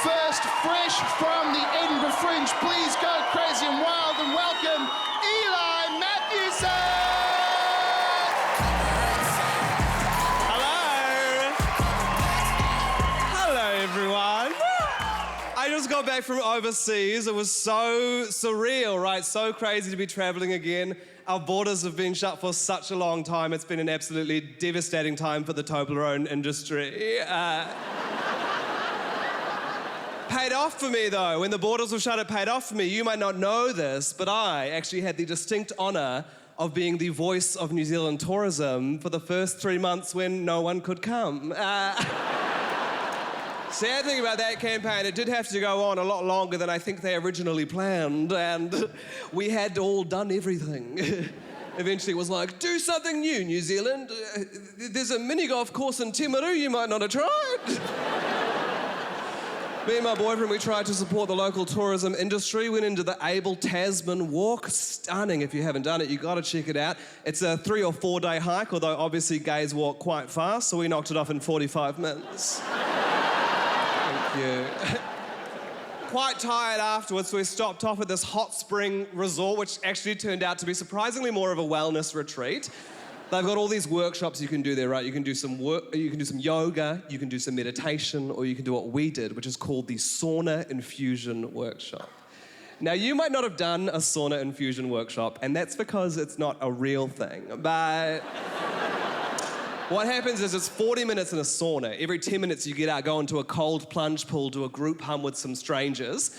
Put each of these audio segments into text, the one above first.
First, fresh from the Edinburgh Fringe, please go crazy and wild and welcome Eli Matthewson! Hello, everyone. I just got back from overseas. It was so surreal, right? So crazy to be traveling again. Our borders have been shut for such a long time. It's been an absolutely devastating time for the Toblerone industry. Paid off for me, though. When the borders were shut, it paid off for me. You might not know this, but I actually had the distinct honour of being the voice of New Zealand tourism for the first 3 months when no one could come. Sad thing about that campaign, it did have to go on a lot longer than I think they originally planned, and we had all done everything. Eventually it was like, do something new, New Zealand. There's a mini golf course in Timaru you might not have tried. Me and my boyfriend, we tried to support the local tourism industry, went into the Abel Tasman Walk. Stunning. If you haven't done it, you got to check it out. It's a 3 or 4 day hike, although obviously gays walk quite fast, so we knocked it off in 45 minutes. Thank you. Quite tired afterwards, so we stopped off at this hot spring resort, which actually turned out to be surprisingly more of a wellness retreat. They've got all these workshops you can do there, right? You can do some yoga, you can do some meditation, or you can do what we did, which is called the sauna infusion workshop. Now, you might not have done a sauna infusion workshop, and that's because it's not a real thing, but what happens is it's 40 minutes in a sauna. Every 10 minutes you get out, go into a cold plunge pool, do a group hum with some strangers.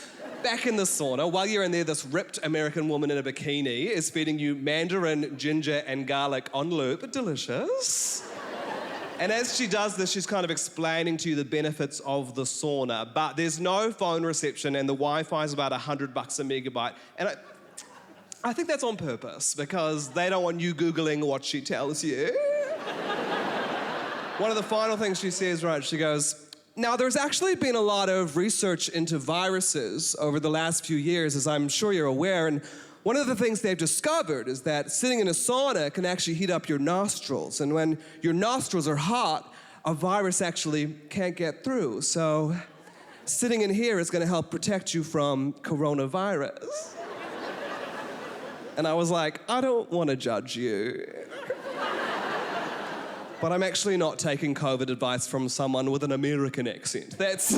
Back in the sauna, while you're in there, this ripped American woman in a bikini is feeding you mandarin, ginger, and garlic on loop. Delicious. And as she does this, she's kind of explaining to you the benefits of the sauna, but there's no phone reception and the Wi-Fi is about $100 a megabyte. And I think that's on purpose because they don't want you Googling what she tells you. One of the final things she says, right, she goes, now, there's actually been a lot of research into viruses over the last few years, as I'm sure you're aware, and one of the things they've discovered is that sitting in a sauna can actually heat up your nostrils, and when your nostrils are hot, a virus actually can't get through, so sitting in here is gonna help protect you from coronavirus. And I was like, I don't wanna judge you. But I'm actually not taking COVID advice from someone with an American accent. That's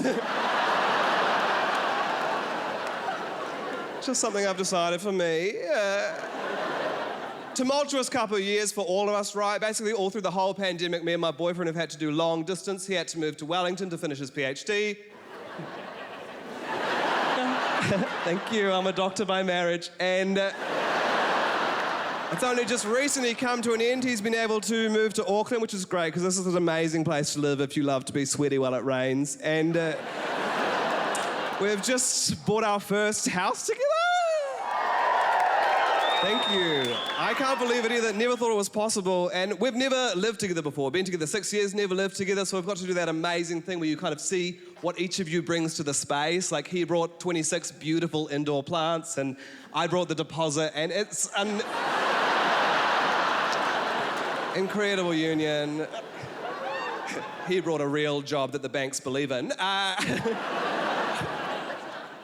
just something I've decided for me. Tumultuous couple of years for all of us, right? Basically, all through the whole pandemic, me and my boyfriend have had to do long distance. He had to move to Wellington to finish his PhD. Thank you, I'm a doctor by marriage. And it's only just recently come to an end. He's been able to move to Auckland, which is great, because this is an amazing place to live if you love to be sweaty while it rains. And we've just bought our first house together. Thank you. I can't believe it either. Never thought it was possible. And we've never lived together before. Been together 6 years, never lived together. So we've got to do that amazing thing where you kind of see what each of you brings to the space. Like he brought 26 beautiful indoor plants and I brought the deposit, and it's an incredible union. He brought a real job that the banks believe in.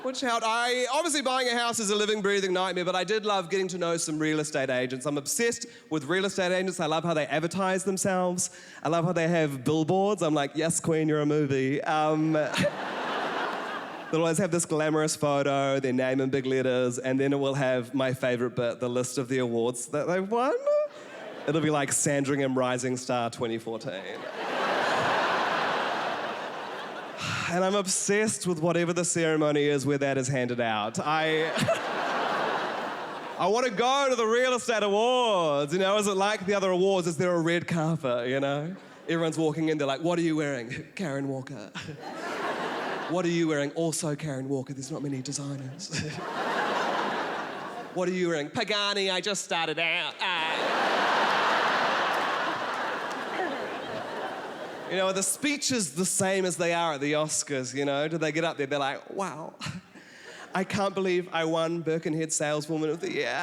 Which helped. Obviously buying a house is a living, breathing nightmare, but I did love getting to know some real estate agents. I'm obsessed with real estate agents. I love how they advertise themselves. I love how they have billboards. I'm like, yes, queen, you're a movie. They'll always have this glamorous photo, their name in big letters, and then it will have my favorite bit, the list of the awards that they've won. It'll be like Sandringham Rising Star 2014. And I'm obsessed with whatever the ceremony is where that is handed out. I want to go to the real estate awards, you know? Is it like the other awards? Is there a red carpet, you know? Everyone's walking in, they're like, what are you wearing? Karen Walker. What are you wearing? Also Karen Walker, there's not many designers. What are you wearing? Pagani, I just started out. You know, the speech is the same as they are at the Oscars, you know? Do they get up there, they're like, wow, I can't believe I won Birkenhead Saleswoman of the Year.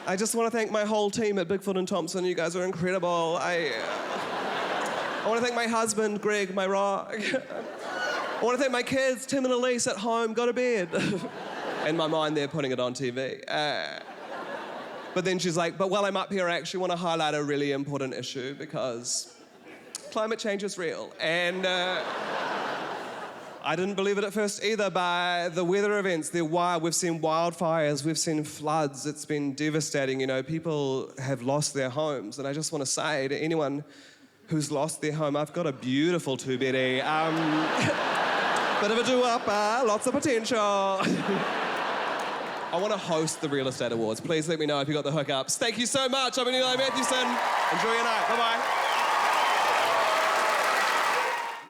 I just want to thank my whole team at Bigfoot and Thompson. You guys are incredible. I want to thank my husband, Greg, my rock. I want to thank my kids, Tim and Elise at home, go to bed. In my mind, they're putting it on TV. But then she's like, but while I'm up here, I actually want to highlight a really important issue because climate change is real. And I didn't believe it at first either. By the weather events, we've seen wildfires, we've seen floods. It's been devastating. You know, people have lost their homes. And I just want to say to anyone who's lost their home, I've got a beautiful two-beddy. Bit of a do-upper, lots of potential. I want to host the Real Estate Awards. Please let me know if you got the hookups. Thank you so much. I'm Eli Matthewson. Enjoy your night. Bye-bye.